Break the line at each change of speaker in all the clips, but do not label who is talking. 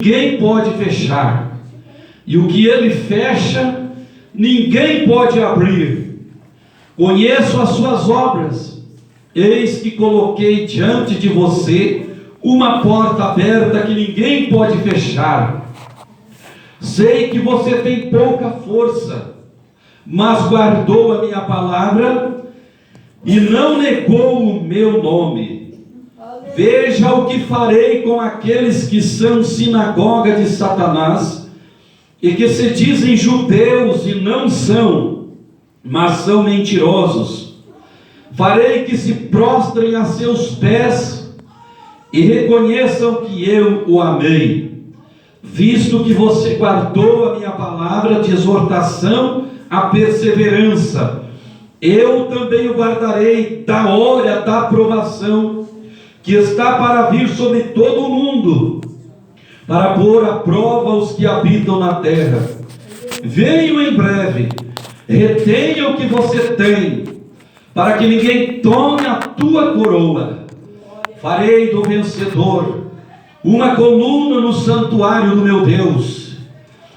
ninguém pode fechar, e o que ele fecha, ninguém pode abrir. Conheço as suas obras, eis que coloquei diante de você uma porta aberta que ninguém pode fechar. Sei que você tem pouca força, mas guardou a minha palavra e não negou o meu nome. Veja o que farei com aqueles que são sinagoga de Satanás e que se dizem judeus e não são, mas são mentirosos. Farei que se prostrem a seus pés e reconheçam que eu o amei, visto que você guardou a minha palavra de exortação à perseverança. Eu também o guardarei da hora da aprovação que está para vir sobre todo o mundo, para pôr à prova os que habitam na terra. Venho em breve, retenha o que você tem, para que ninguém tome a tua coroa. Farei do vencedor uma coluna no santuário do meu Deus,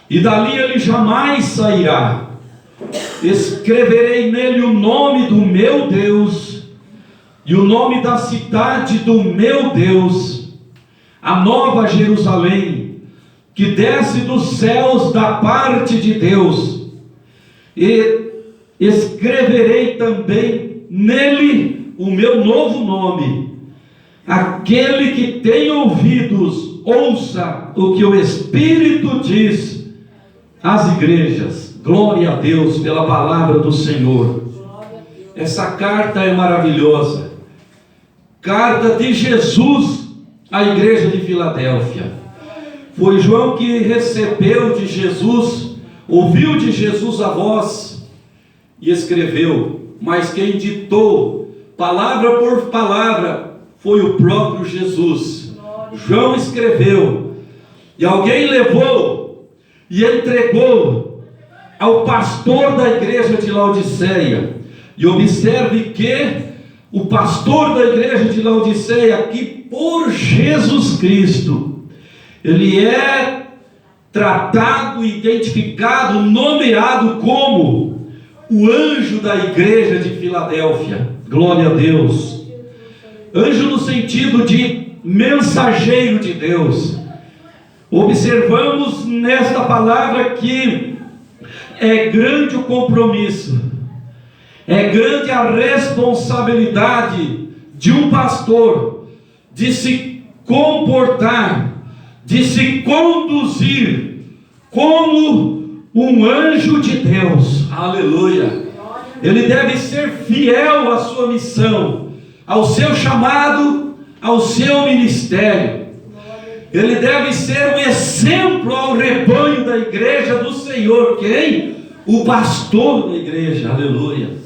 e dali ele jamais sairá. Escreverei nele o nome do meu Deus e o nome da cidade do meu Deus, a nova Jerusalém, que desce dos céus da parte de Deus, e escreverei também nele o meu novo nome. Aquele que tem ouvidos, ouça o que o Espírito diz às igrejas. Glória a Deus pela palavra do Senhor. Essa carta é maravilhosa. Carta de Jesus à igreja de Filadélfia. Foi João que recebeu de Jesus, ouviu de Jesus a voz e escreveu, mas quem ditou palavra por palavra foi o próprio Jesus. João escreveu e alguém levou e entregou ao pastor da igreja de Laodiceia. E observe que o pastor da igreja de Laodiceia, que por Jesus Cristo, ele é tratado, identificado, nomeado como o anjo da igreja de Filadélfia. Glória a Deus. Anjo no sentido de mensageiro de Deus. Observamos nesta palavra que é grande o compromisso, é grande a responsabilidade de um pastor de se comportar, de se conduzir como um anjo de Deus. Aleluia! Ele deve ser fiel à sua missão, ao seu chamado, ao seu ministério. Ele deve ser um exemplo ao rebanho da igreja do Senhor. Quem? O pastor da igreja. Aleluia!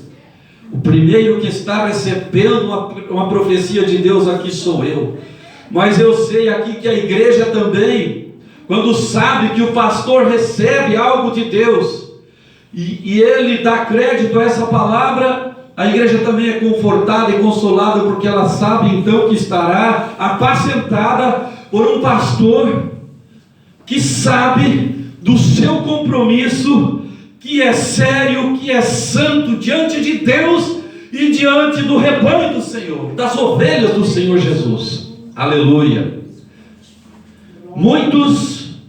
O primeiro que está recebendo uma profecia de Deus aqui sou eu. Mas eu sei aqui que a igreja também, quando sabe que o pastor recebe algo de Deus, e ele dá crédito a essa palavra, a igreja também é confortada e consolada, porque ela sabe então que estará apacentada por um pastor que sabe do seu compromisso, que é sério, que é santo diante de Deus e diante do rebanho do Senhor, das ovelhas do Senhor Jesus. Aleluia. Muitos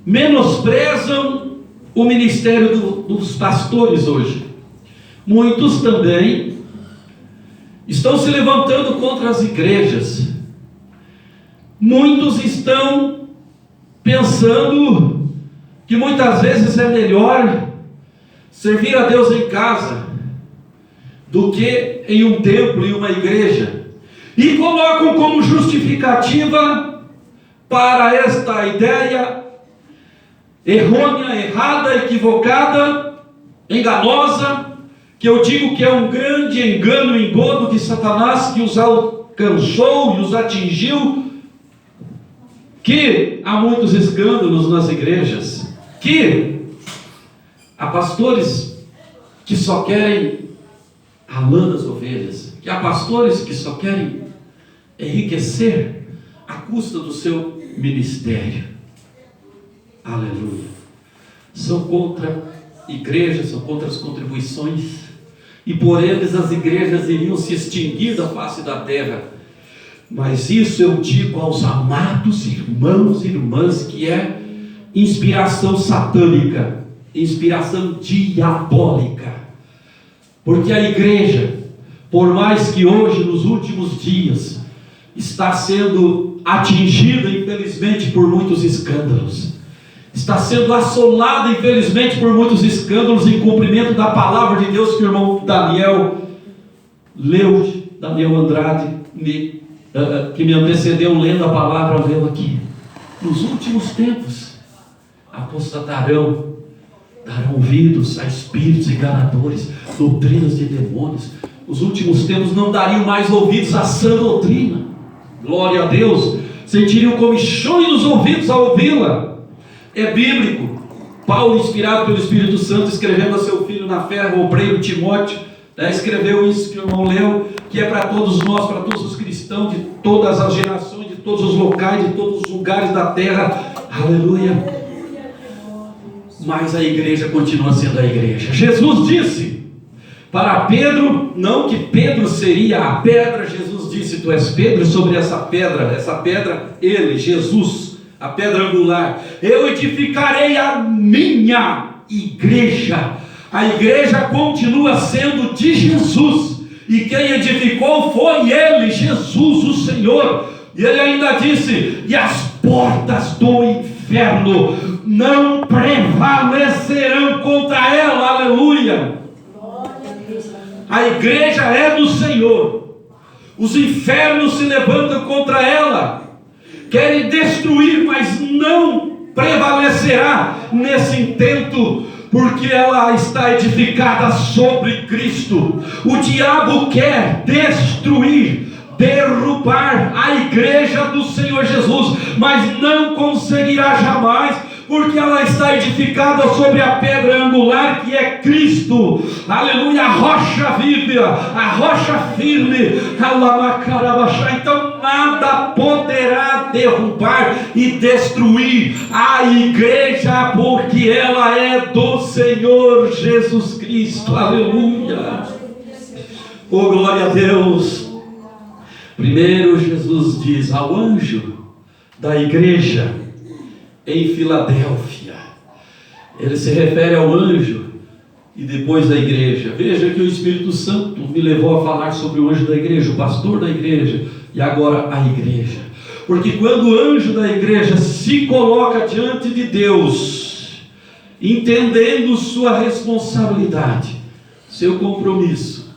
menosprezam o ministério dos pastores hoje. Muitos também estão se levantando contra as igrejas. Muitos estão pensando que muitas vezes é melhor servir a Deus em casa do que em um templo, em uma igreja, e colocam como justificativa para esta ideia errônea, errada, equivocada, enganosa, que eu digo que é um grande engano e engodo de Satanás, que os alcançou e os atingiu, que há muitos escândalos nas igrejas, que há pastores que só querem a lã das ovelhas, que há pastores que só querem enriquecer à custa do seu ministério. Aleluia. São contra igrejas, são contra as contribuições, e por eles as igrejas iriam se extinguir da face da terra. Mas isso eu digo aos amados irmãos e irmãs, que é inspiração satânica, inspiração diabólica. Porque a igreja, por mais que hoje, nos últimos dias, está sendo atingida, infelizmente, por muitos escândalos, está sendo assolada, infelizmente, por muitos escândalos, em cumprimento da palavra de Deus que o irmão Daniel leu, Daniel Andrade, que me antecedeu lendo a palavra, lendo aqui. Nos últimos tempos, apostatarão, darão ouvidos a espíritos enganadores, doutrinas de demônios. Nos últimos tempos não dariam mais ouvidos à sã doutrina. Glória a Deus. Sentiriam comichões nos ouvidos ao ouvi-la. É bíblico. Paulo, inspirado pelo Espírito Santo, escrevendo a seu filho na fé, o obreiro Timóteo, escreveu isso que o irmão leu, que é para todos nós, para todos os cristãos de todas as gerações, de todos os locais, de todos os lugares da terra. Aleluia. Mas a igreja continua sendo a igreja. Jesus disse para Pedro, não que Pedro seria a pedra, Jesus disse: tu és Pedro, sobre essa pedra, ele, Jesus, a pedra angular, eu edificarei a minha igreja. A igreja continua sendo de Jesus, e quem edificou foi ele, Jesus, o Senhor. E ele ainda disse: e as portas do inferno não prevalecerão contra ela. Aleluia. A igreja é do Senhor. Os infernos se levantam contra ela, querem destruir, mas não prevalecerá nesse intento, porque ela está edificada sobre Cristo. O diabo quer destruir, derrubar a igreja do Senhor Jesus, mas não conseguirá jamais, porque ela está edificada sobre a pedra angular, que é Cristo. Aleluia, a rocha viva, a rocha firme. Então nada poderá derrubar e destruir a igreja, porque ela é do Senhor Jesus Cristo. Aleluia. Oh, glória a Deus. Primeiro Jesus diz ao anjo da igreja em Filadélfia. Ele se refere ao anjo e depois à igreja. Veja que o Espírito Santo me levou a falar sobre o anjo da igreja, o pastor da igreja, e agora a igreja. Porque quando o anjo da igreja se coloca diante de Deus, entendendo sua responsabilidade, seu compromisso,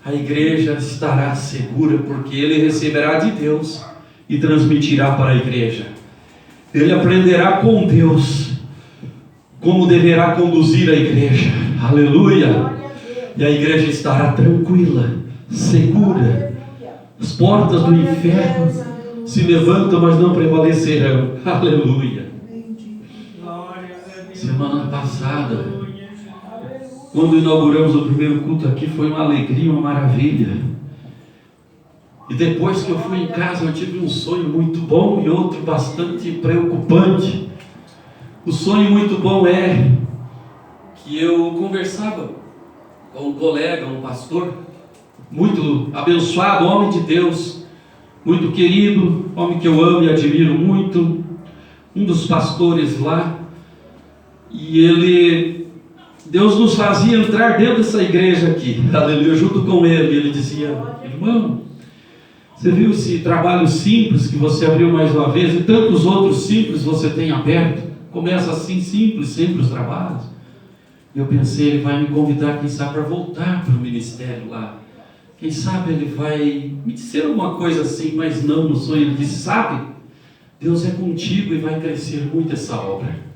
a igreja estará segura, porque ele receberá de Deus e transmitirá para a igreja. Ele aprenderá com Deus como deverá conduzir a igreja. Aleluia. E a igreja estará tranquila, segura. As portas do inferno se levantam, mas não prevalecerão. Aleluia. Semana passada, quando inauguramos o primeiro culto aqui, foi uma alegria, uma maravilha. E depois que eu fui em casa, eu tive um sonho muito bom e outro bastante preocupante. O sonho muito bom é que eu conversava com um colega, um pastor, muito abençoado, homem de Deus, muito querido, homem que eu amo e admiro muito, um dos pastores lá. E Deus nos fazia entrar dentro dessa igreja aqui, aleluia, junto com ele. Ele dizia: irmão, você viu esse trabalho simples que você abriu mais uma vez, e tantos outros simples você tem aberto? Começa assim, simples, sempre os trabalhos. Eu pensei, ele vai me convidar, quem sabe, para voltar para o ministério lá. Quem sabe ele vai me dizer alguma coisa assim, mas não, no sonho ele disse: sabe, Deus é contigo e vai crescer muito essa obra.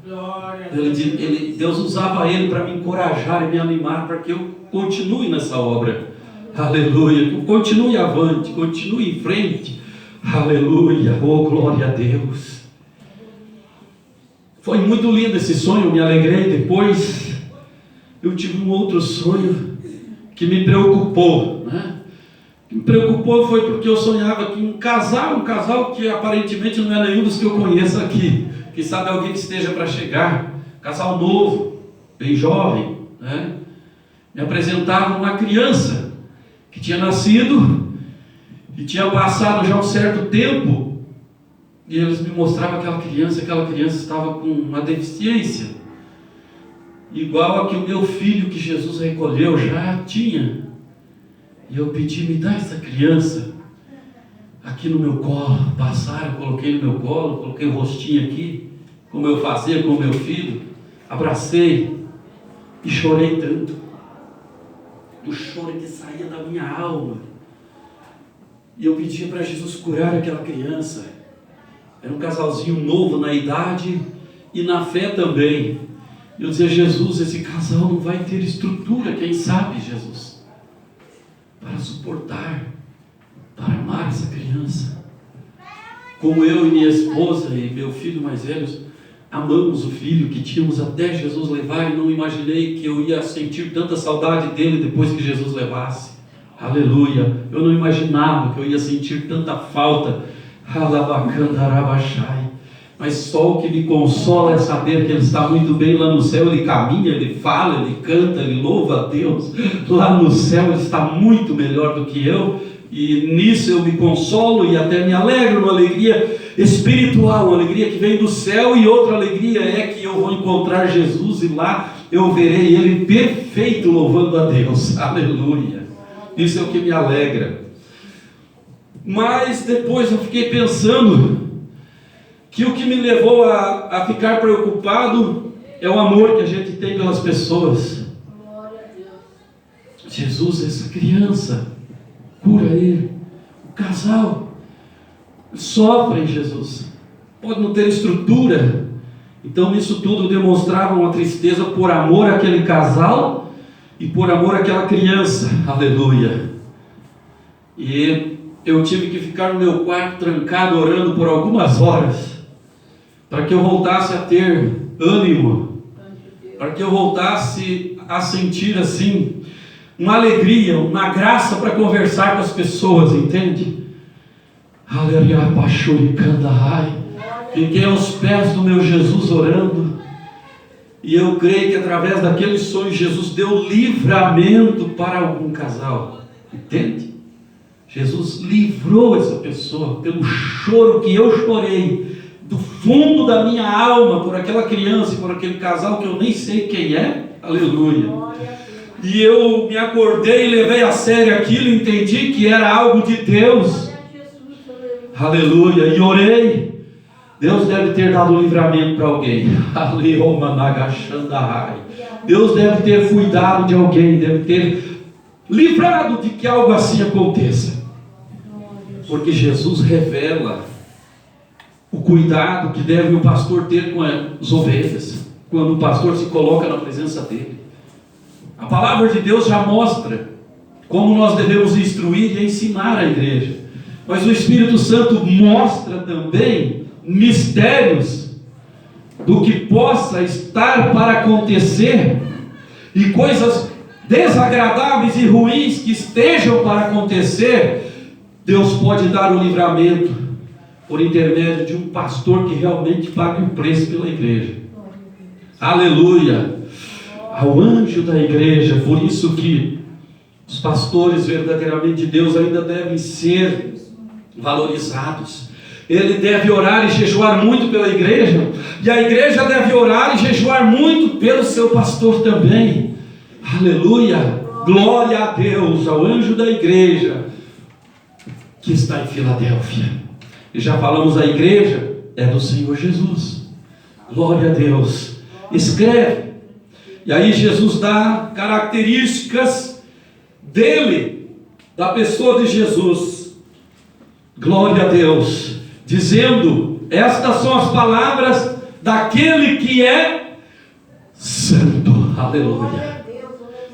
Deus usava ele para me encorajar e me animar para que eu continue nessa obra. Aleluia, continue avante, continue em frente. Aleluia, oh glória a Deus. Foi muito lindo esse sonho, me alegrei. Depois eu tive um outro sonho que me preocupou, né? que me preocupou foi porque eu sonhava que um casal que aparentemente não é nenhum dos que eu conheço aqui, que sabe alguém que esteja para chegar, casal novo, bem jovem, né? Me apresentava uma criança que tinha nascido e tinha passado já um certo tempo, e eles me mostravam aquela criança estava com uma deficiência, igual a que o meu filho que Jesus recolheu já tinha. E eu pedi, me dá essa criança aqui no meu colo. Passaram, coloquei no meu colo, coloquei o rostinho aqui, como eu fazia com o meu filho, abracei e chorei tanto. O choro que saía da minha alma. E eu pedia para Jesus curar aquela criança. Era um casalzinho novo na idade e na fé também. Eu dizia, Jesus, esse casal não vai ter estrutura, quem sabe, Jesus, para suportar, para amar essa criança. Como eu e minha esposa e meu filho mais velhos amamos o filho que tínhamos até Jesus levar, e não imaginei que eu ia sentir tanta saudade dele depois que Jesus levasse. Aleluia! Eu não imaginava que eu ia sentir tanta falta. Mas só o que me consola é saber que ele está muito bem lá no céu. Ele caminha, ele fala, ele canta, ele louva a Deus. Lá no céu ele está muito melhor do que eu, e nisso eu me consolo e até me alegro, uma alegria espiritual, uma alegria que vem do céu. E outra alegria é que eu vou encontrar Jesus e lá eu verei ele perfeito louvando a Deus. Aleluia! Isso é o que me alegra. Mas depois eu fiquei pensando que o que me levou a ficar preocupado é o amor que a gente tem pelas pessoas. Jesus, essa criança, cura ele. O casal sofre, Jesus, pode não ter estrutura. Então nisso tudo demonstrava uma tristeza por amor àquele casal e por amor àquela criança. Aleluia! E eu tive que ficar no meu quarto trancado orando por algumas horas, para que eu voltasse a ter ânimo, para que eu voltasse a sentir assim uma alegria, uma graça para conversar com as pessoas, entende? Aleluia, pachuricandahai. Fiquei aos pés do meu Jesus orando, e eu creio que através daquele sonho Jesus deu livramento para algum casal, entende? Jesus livrou essa pessoa pelo choro que eu chorei do fundo da minha alma por aquela criança e por aquele casal que eu nem sei quem é. Aleluia! E eu me acordei e levei a sério aquilo, entendi que era algo de Deus. Aleluia! E orei. Deus deve ter dado livramento para alguém. Deus deve ter cuidado de alguém, deve ter livrado de que algo assim aconteça. Porque Jesus revela o cuidado que deve o pastor ter com as ovelhas, quando o pastor se coloca na presença dele. A palavra de Deus já mostra como nós devemos instruir e ensinar a igreja, mas o Espírito Santo mostra também mistérios do que possa estar para acontecer, e coisas desagradáveis e ruins que estejam para acontecer. Deus pode dar o livramento por intermédio de um pastor que realmente pague o preço pela igreja. Aleluia! Ao anjo da igreja. Por isso que os pastores verdadeiramente de Deus ainda devem ser valorizados. Ele deve orar e jejuar muito pela igreja, e a igreja deve orar e jejuar muito pelo seu pastor também. Aleluia! Glória a Deus, ao anjo da igreja que está em Filadélfia. E já falamos, a igreja é do Senhor Jesus. Glória a Deus. Escreve. E aí Jesus dá características dele, da pessoa de Jesus. Glória a Deus. Dizendo, estas são as palavras daquele que é santo. Aleluia.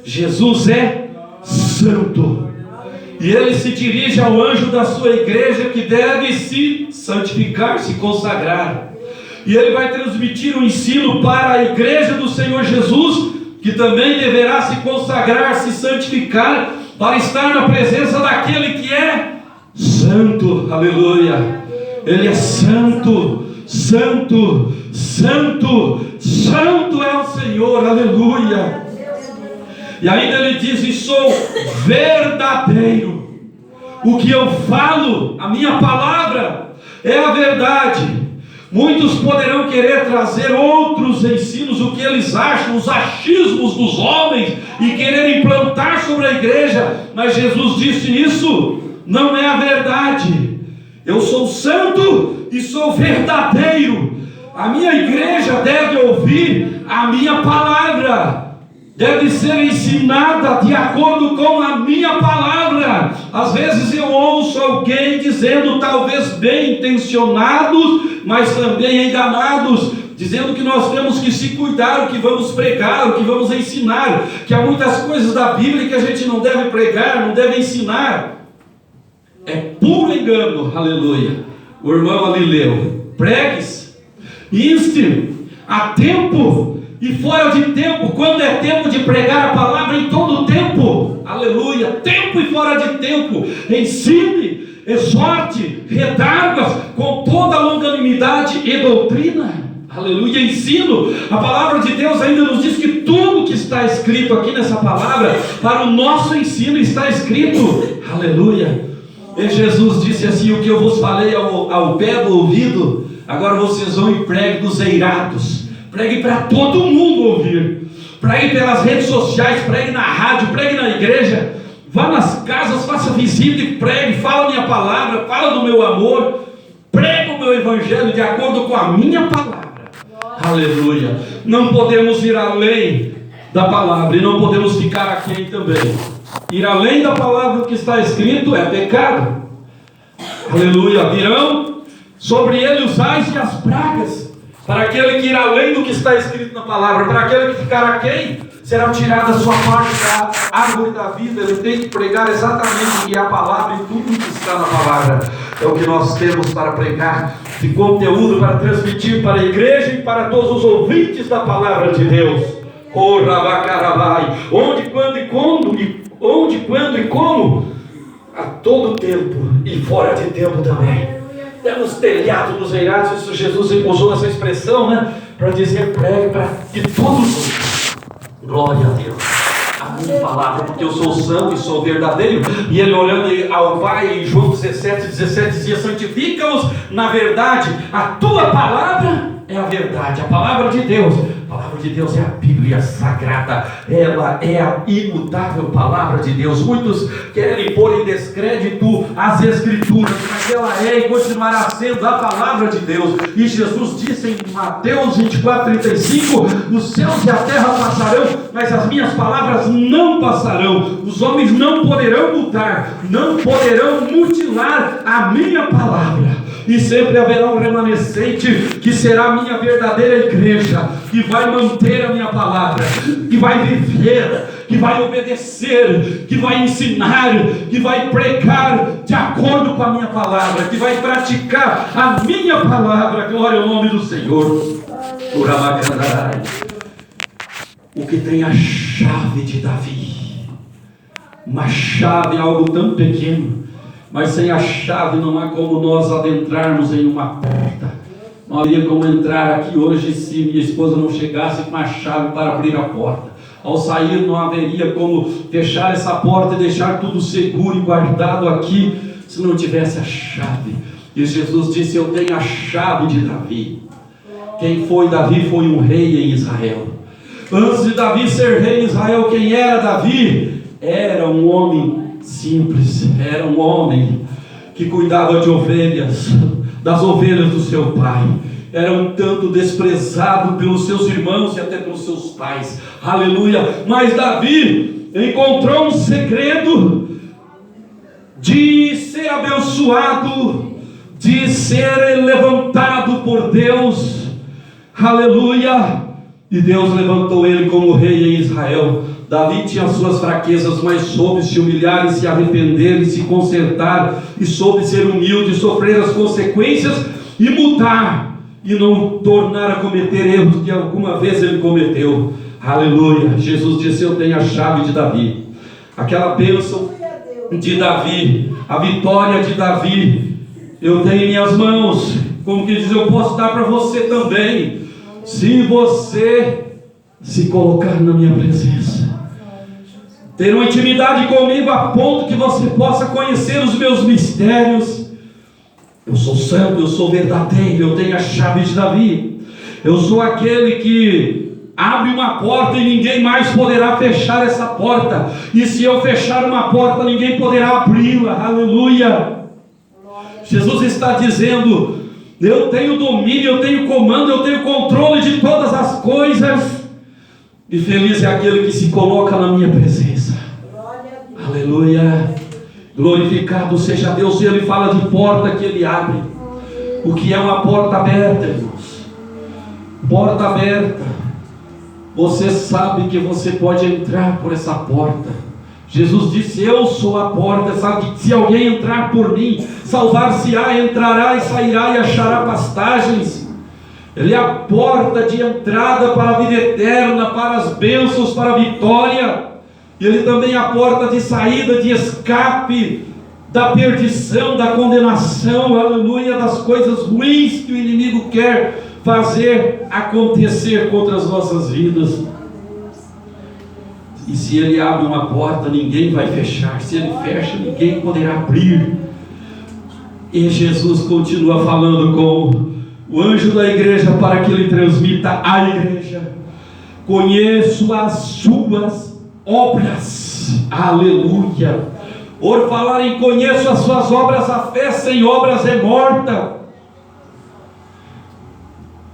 Jesus é santo. E ele se dirige ao anjo da sua igreja, que deve se santificar, se consagrar. E ele vai transmitir um ensino para a igreja do Senhor Jesus, que também deverá se consagrar, se santificar, para estar na presença daquele que é santo. Aleluia. Ele é santo, santo, santo, santo é o Senhor. Aleluia. E ainda ele diz: e sou verdadeiro. O que eu falo, a minha palavra, é a verdade. Muitos poderão querer trazer outros ensinos, o que eles acham, os achismos dos homens, e querer implantar sobre a igreja, mas Jesus disse: isso não é a verdade. Eu sou santo e sou verdadeiro. A minha igreja deve ouvir a minha palavra, deve ser ensinada de acordo com a minha palavra. Às vezes eu ouço alguém dizendo, talvez bem intencionados, mas também enganados, dizendo que nós temos que se cuidar, o que vamos pregar, o que vamos ensinar, que há muitas coisas da Bíblia que a gente não deve pregar, não deve ensinar. É puro engano. Aleluia. O irmão ali leu: pregues, inste a tempo e fora de tempo. Quando é tempo de pregar a palavra, em todo o tempo. Aleluia. Tempo e fora de tempo. Ensine, exorte, redarguas com toda longanimidade e doutrina. Aleluia. Ensino. A palavra de Deus ainda nos diz que tudo que está escrito aqui nessa palavra, para o nosso ensino está escrito. Aleluia. E Jesus disse assim: o que eu vos falei ao pé do ouvido, agora vocês vão e preguem nos eirados. Pregue para todo mundo ouvir. Pregue pelas redes sociais, pregue na rádio, pregue na igreja. Vá nas casas, faça visita e pregue. Fala a minha palavra, fala do meu amor. Pregue o meu evangelho de acordo com a minha palavra. Aleluia. Não podemos ir além da palavra e não podemos ficar aquém também. Ir além da palavra que está escrito é pecado. Aleluia. Virão sobre ele os ais e as pragas. Para aquele que ir além do que está escrito na palavra, para aquele que ficar aquém, será tirada a sua parte da árvore da vida. Ele tem que pregar exatamente o que é a palavra e tudo que está na palavra. É o que nós temos para pregar, de conteúdo para transmitir para a igreja e para todos os ouvintes da palavra de Deus. Oh, Rabacarabai. Onde, quando e como? A todo tempo e fora de tempo também. Temos telhado nos eirados. Isso Jesus usou essa expressão, né? Para dizer: pregue para que todos. Glória a Deus. A minha palavra, porque eu sou santo e sou verdadeiro. E ele olhando ao Pai, em João 17 dizia: santifica-os na verdade. A tua palavra é a verdade. A palavra de Deus. A palavra de Deus é a Bíblia Sagrada. Ela é a imutável palavra de Deus. Muitos querem pôr em descrédito as Escrituras, mas ela é e continuará sendo a palavra de Deus. E Jesus disse em Mateus 24:35: os céus e a terra passarão, mas as minhas palavras não passarão. Os homens não poderão mudar, não poderão mutilar a minha palavra. E sempre haverá um remanescente que será a minha verdadeira igreja, que vai manter a minha palavra, que vai viver, que vai obedecer, que vai ensinar, que vai pregar de acordo com a minha palavra, que vai praticar a minha palavra. Glória ao nome do Senhor. O que tem a chave de Davi. Uma chave é algo tão pequeno, mas sem a chave não há como nós adentrarmos em uma porta. Não haveria como entrar aqui hoje se minha esposa não chegasse com a chave para abrir a porta. Ao sair não haveria como fechar essa porta e deixar tudo seguro e guardado aqui se não tivesse a chave. E Jesus disse: eu tenho a chave de Davi. Quem foi Davi? Foi um rei em Israel. Antes de Davi ser rei em Israel, quem era Davi? Era um homem simples, era um homem que cuidava de ovelhas, das ovelhas do seu pai. Era um tanto desprezado pelos seus irmãos e até pelos seus pais. Aleluia. Mas Davi encontrou um segredo de ser abençoado, de ser levantado por Deus. Aleluia. E Deus levantou ele como rei em Israel. Davi tinha suas fraquezas, mas soube se humilhar e se arrepender e se consertar, e soube ser humilde, sofrer as consequências e mudar, e não tornar a cometer erros que alguma vez ele cometeu. Aleluia. Jesus disse: eu tenho a chave de Davi. Aquela bênção de Davi, a vitória de Davi, eu tenho em minhas mãos. Como que diz, eu posso dar para você também, se você se colocar na minha presença, ter uma intimidade comigo a ponto que você possa conhecer os meus mistérios. Eu sou santo, eu sou verdadeiro, eu tenho a chave de Davi. Eu sou aquele que abre uma porta e ninguém mais poderá fechar essa porta. E se eu fechar uma porta, ninguém poderá abri-la. Aleluia. Jesus está dizendo: eu tenho domínio, eu tenho comando, eu tenho controle de todas as coisas. E feliz é aquele que se coloca na minha presença. Aleluia. Glorificado seja Deus. Ele fala de porta que Ele abre. O que é uma porta aberta, irmãos? Porta aberta. Você sabe que você pode entrar por essa porta. Jesus disse: eu sou a porta. Sabe que se alguém entrar por mim, salvar-se-á, entrará e sairá e achará pastagens. Ele é a porta de entrada para a vida eterna, para as bênçãos, para a vitória. E Ele também é a porta de saída, de escape da perdição, da condenação, aleluia, das coisas ruins que o inimigo quer fazer acontecer contra as nossas vidas. E se Ele abre uma porta, ninguém vai fechar. Se Ele fecha, ninguém poderá abrir. E Jesus continua falando com o anjo da igreja para que ele transmita à igreja: conheço as suas obras. Aleluia. Por falar em conheço as suas obras, a fé sem obras é morta.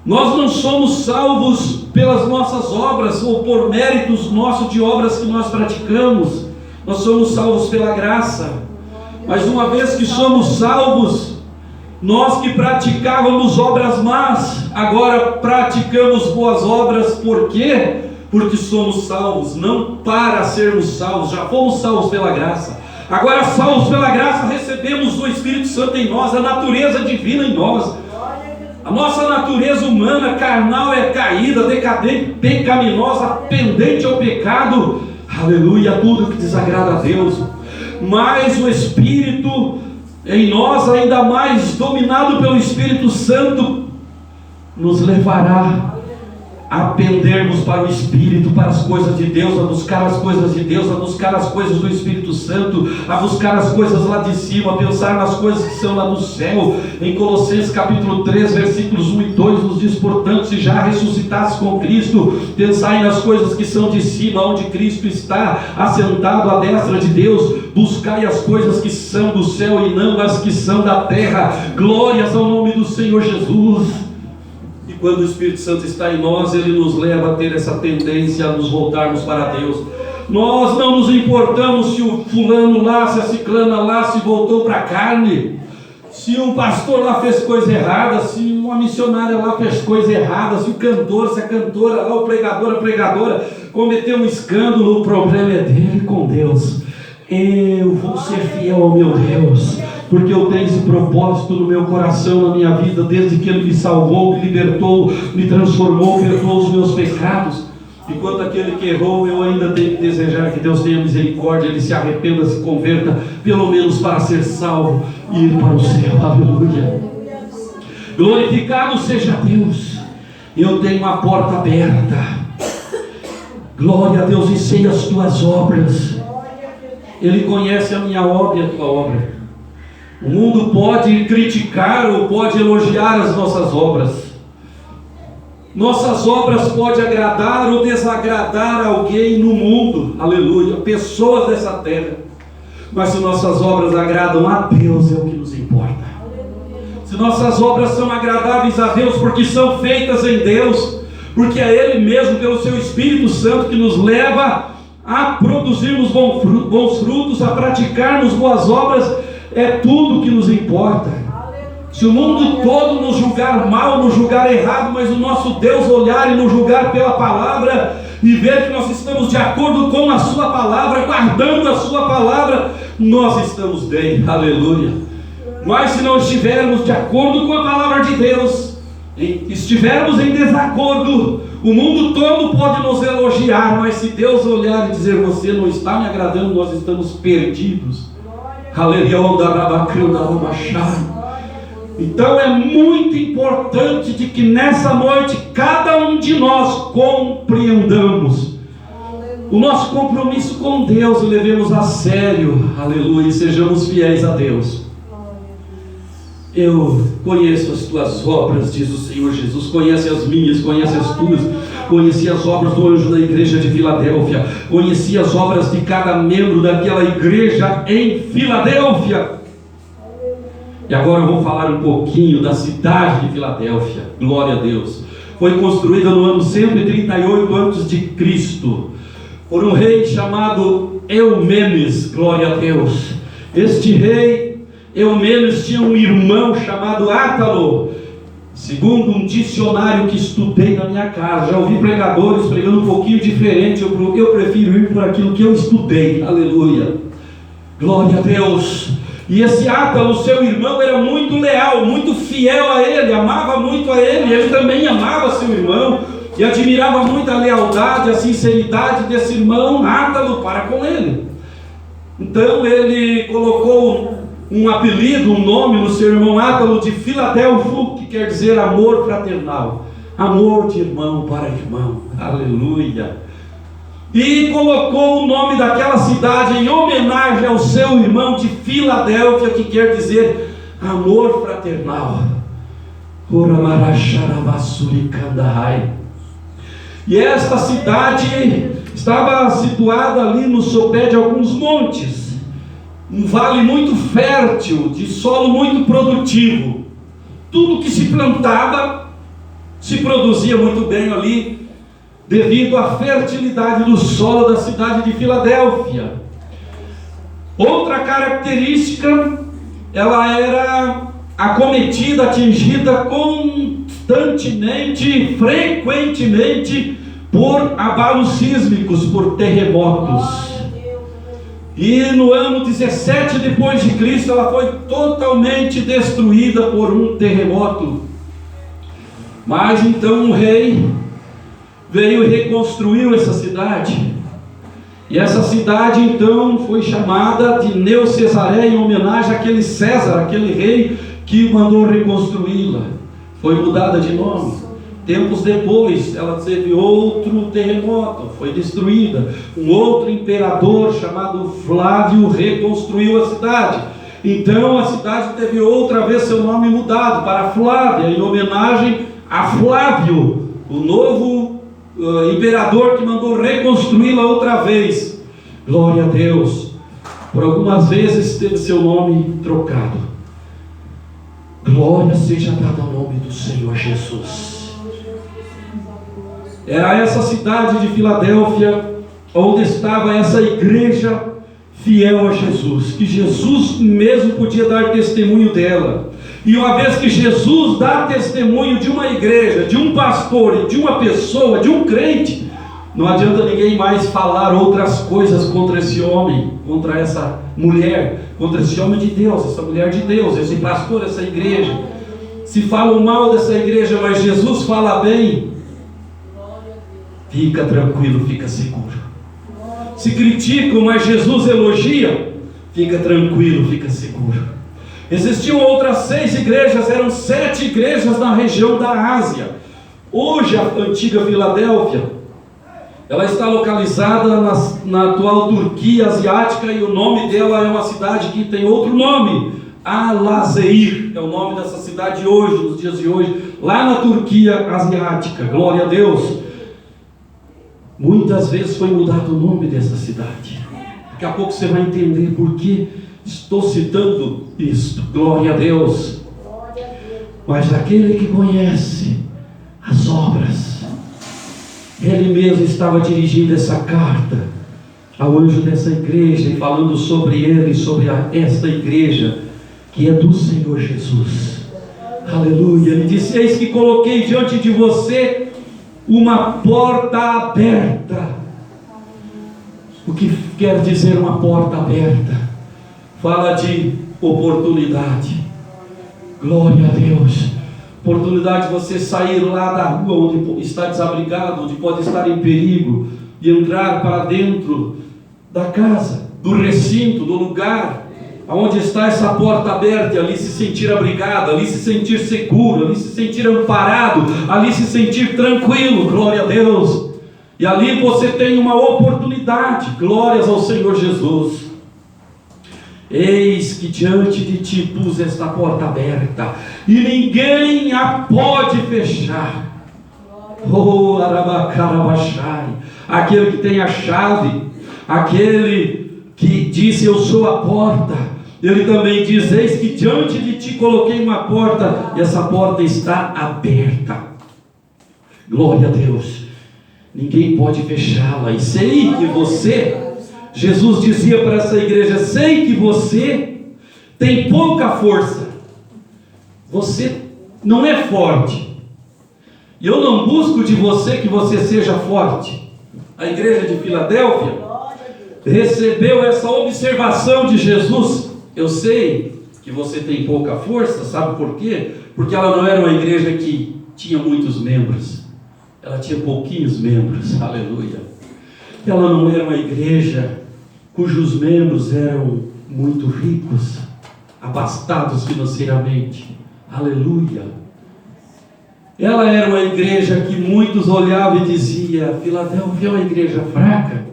Nós não somos salvos pelas nossas obras ou por méritos nossos de obras que nós praticamos. Nós somos salvos pela graça. Mas uma vez que somos salvos, nós que praticávamos obras más, agora praticamos boas obras. Por quê? Porque somos salvos, não para sermos salvos. Já fomos salvos pela graça. Agora, salvos pela graça, recebemos o Espírito Santo em nós, a natureza divina em nós. A nossa natureza humana, carnal, é caída, decadente, pecaminosa, pendente ao pecado. Aleluia, tudo que desagrada a Deus. Mas o Espírito em nós, ainda mais dominado pelo Espírito Santo, nos levará a pendermos para o Espírito, para as coisas de Deus, a buscar as coisas de Deus, a buscar as coisas do Espírito Santo, a buscar as coisas lá de cima, a pensar nas coisas que são lá no céu. Em Colossenses capítulo 3, versículos 1 e 2 nos diz: portanto, se já ressuscitaste com Cristo, pensai nas coisas que são de cima, onde Cristo está assentado à destra de Deus. Buscai as coisas que são do céu e não as que são da terra. Glórias ao nome do Senhor Jesus. E quando o Espírito Santo está em nós, Ele nos leva a ter essa tendência a nos voltarmos para Deus. Nós não nos importamos se o fulano lá, se a ciclana lá se voltou para a carne, se um pastor lá fez coisa errada, se uma missionária lá fez coisa errada, se o cantor, se a cantora lá, o pregador, a pregadora cometeu um escândalo. O problema é dele com Deus. Eu vou ser fiel ao meu Deus, porque eu tenho esse propósito no meu coração, na minha vida, desde que Ele me salvou, me libertou, me transformou, perdoou os meus pecados. Enquanto aquele que errou, eu ainda tenho que desejar que Deus tenha misericórdia, ele se arrependa, se converta, pelo menos para ser salvo e ir para o céu. Aleluia. Glorificado seja Deus. Eu tenho uma porta aberta. Glória a Deus, e sei as tuas obras. Ele conhece a minha obra e a tua obra. O mundo pode criticar ou pode elogiar as nossas obras. Nossas obras podem agradar ou desagradar alguém no mundo, aleluia, pessoas dessa terra. Mas se nossas obras agradam a Deus, é o que nos importa. Se nossas obras são agradáveis a Deus, porque são feitas em Deus, porque é Ele mesmo, pelo seu Espírito Santo, que nos leva a produzirmos bons frutos, a praticarmos boas obras, é tudo que nos importa. Se o mundo todo nos julgar mal, nos julgar errado, mas o nosso Deus olhar e nos julgar pela palavra e ver que nós estamos de acordo com a sua palavra, guardando a sua palavra, nós estamos bem, aleluia. Mas se não estivermos de acordo com a palavra de Deus, estivermos em desacordo, O mundo todo pode nos elogiar, mas se Deus olhar e dizer: você não está me agradando, nós estamos perdidos. Então é muito importante de que nessa noite cada um de nós compreendamos o nosso compromisso com Deus e levemos a sério, aleluia, e sejamos fiéis a Deus. Eu conheço as tuas obras, diz o Senhor Jesus, conhece as minhas, conhece as tuas. Conheci as obras do anjo da igreja de Filadélfia, conheci as obras de cada membro daquela igreja em Filadélfia. E agora eu vou falar um pouquinho da cidade de Filadélfia. Glória a Deus. Foi construída no ano 138 a.C. por um rei chamado Eumenes. Glória a Deus. Este rei Eumenes tinha um irmão chamado Átalo. Segundo um dicionário que estudei na minha casa, já ouvi pregadores pregando um pouquinho diferente. Eu prefiro ir por aquilo que eu estudei. Aleluia. Glória a Deus. E esse Átalo, seu irmão, era muito leal, muito fiel a ele, amava muito a ele. Ele também amava seu irmão e admirava muito a lealdade, a sinceridade desse irmão Átalo para com ele. Então ele colocou um apelido, um nome no seu irmão Átalo de Filadelfo, que quer dizer amor fraternal, amor de irmão para irmão. Aleluia. E colocou o nome daquela cidade em homenagem ao seu irmão de Filadélfia, que quer dizer amor fraternal. E esta cidade estava situada ali no sopé de alguns montes, um vale muito fértil, de solo muito produtivo. Tudo que se plantava se produzia muito bem ali, devido à fertilidade do solo da cidade de Filadélfia. Outra característica, ela era acometida, atingida constantemente, frequentemente por abalos sísmicos, por terremotos. E no ano 17 depois de Cristo, ela foi totalmente destruída por um terremoto. Mas então o rei veio e reconstruiu essa cidade. E essa cidade então foi chamada de Neo-Cesaré, em homenagem àquele César, aquele rei que mandou reconstruí-la. Foi mudada de nome. Tempos depois, ela teve outro terremoto, foi destruída. Um outro imperador chamado Flávio reconstruiu a cidade. Então a cidade teve outra vez seu nome mudado para Flávia, em homenagem a Flávio, o novo imperador que mandou reconstruí-la outra vez. Glória a Deus. Por algumas vezes teve seu nome trocado. Glória seja dada ao nome do Senhor Jesus. Era essa cidade de Filadélfia onde estava essa igreja fiel a Jesus, que Jesus mesmo podia dar testemunho dela. E uma vez que Jesus dá testemunho de uma igreja, de um pastor, de uma pessoa, de um crente, não adianta ninguém mais falar outras coisas contra esse homem, contra essa mulher, contra esse homem de Deus, essa mulher de Deus, esse pastor, essa igreja. Se falam mal dessa igreja, mas Jesus fala bem, fica tranquilo, fica seguro. Se criticam, mas Jesus elogia, fica tranquilo, fica seguro. Existiam outras 6 igrejas, eram 7 igrejas na região da Ásia. Hoje a antiga Filadélfia, ela está localizada na atual Turquia asiática, e o nome dela é uma cidade que tem outro nome, Alazeir, é o nome dessa cidade hoje, nos dias de hoje, lá na Turquia asiática. Glória a Deus. Muitas vezes foi mudado o nome dessa cidade. Daqui a pouco você vai entender por que estou citando isto. Glória a Deus. Mas aquele que conhece as obras, ele mesmo estava dirigindo essa carta ao anjo dessa igreja e falando sobre ele, sobre esta igreja que é do Senhor Jesus. Aleluia. Ele disse: eis que coloquei diante de você uma porta aberta. O que quer dizer uma porta aberta? Fala de oportunidade. Glória a Deus. Oportunidade de você sair lá da rua onde está desabrigado, onde pode estar em perigo, e entrar para dentro da casa, do recinto, do lugar onde está essa porta aberta, e ali se sentir abrigado, ali se sentir seguro, ali se sentir amparado, ali se sentir tranquilo, glória a Deus. E ali você tem uma oportunidade, glórias ao Senhor Jesus. Eis que diante de ti pus esta porta aberta, e ninguém a pode fechar. Oh, Arabacarabachai, aquele que tem a chave, aquele que disse eu sou a porta, ele também diz, eis que diante de ti coloquei uma porta, e essa porta está aberta. Glória a Deus, ninguém pode fechá-la. E sei que você, Jesus dizia para essa igreja, sei que você tem pouca força, você não é forte, e eu não busco de você que você seja forte. A igreja de Filadélfia recebeu essa observação de Jesus. Eu sei que você tem pouca força, sabe por quê? Porque ela não era uma igreja que tinha muitos membros, ela tinha pouquinhos membros, aleluia. Ela não era uma igreja cujos membros eram muito ricos, abastados financeiramente, aleluia. Ela era uma igreja que muitos olhavam e diziam, Filadélfia é uma igreja fraca,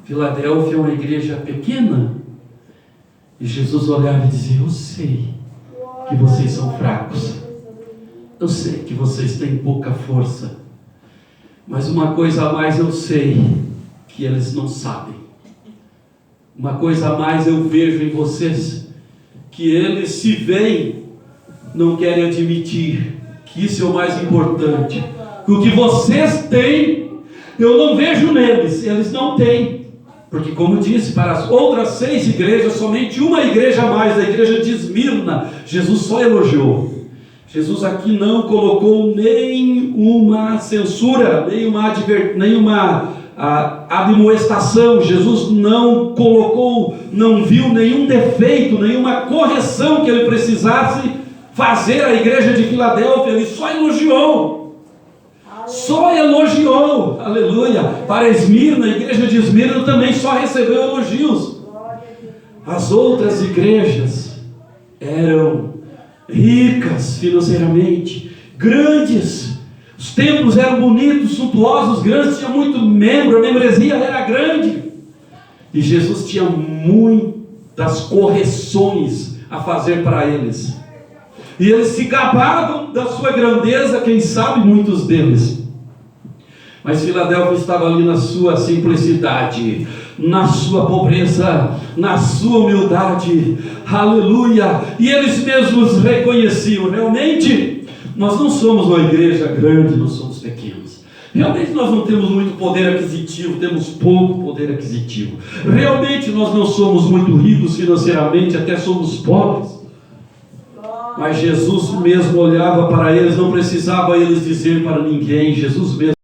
Filadélfia é uma igreja pequena. E Jesus olhava e dizia, eu sei que vocês são fracos, eu sei que vocês têm pouca força, mas uma coisa a mais eu sei, que eles não sabem. Uma coisa a mais eu vejo em vocês, que eles se veem, não querem admitir, que isso é o mais importante. Que o que vocês têm, eu não vejo neles, eles não têm. Porque como disse, para as outras 6 igrejas, somente uma igreja a mais, a igreja de Esmirna, Jesus só elogiou. Jesus aqui não colocou nenhuma censura, nenhuma admoestação. Jesus não colocou, não viu nenhum defeito, nenhuma correção que ele precisasse fazer à igreja de Filadélfia. Ele só elogiou. Só elogiou, aleluia. Para Esmirna, a igreja de Esmirna também só recebeu elogios. As outras igrejas eram ricas financeiramente, grandes, os templos eram bonitos, suntuosos, grandes, tinha muito membro, a membresia era grande, e Jesus tinha muitas correções a fazer para eles, e eles se gabavam da sua grandeza, quem sabe muitos deles. Mas Filadélfia estava ali na sua simplicidade, na sua pobreza, na sua humildade, aleluia. E eles mesmos reconheciam, realmente, nós não somos uma igreja grande, nós somos pequenos. Realmente nós não temos muito poder aquisitivo, temos pouco poder aquisitivo. Realmente nós não somos muito ricos financeiramente, até somos pobres. Mas Jesus mesmo olhava para eles, não precisava eles dizer para ninguém, Jesus mesmo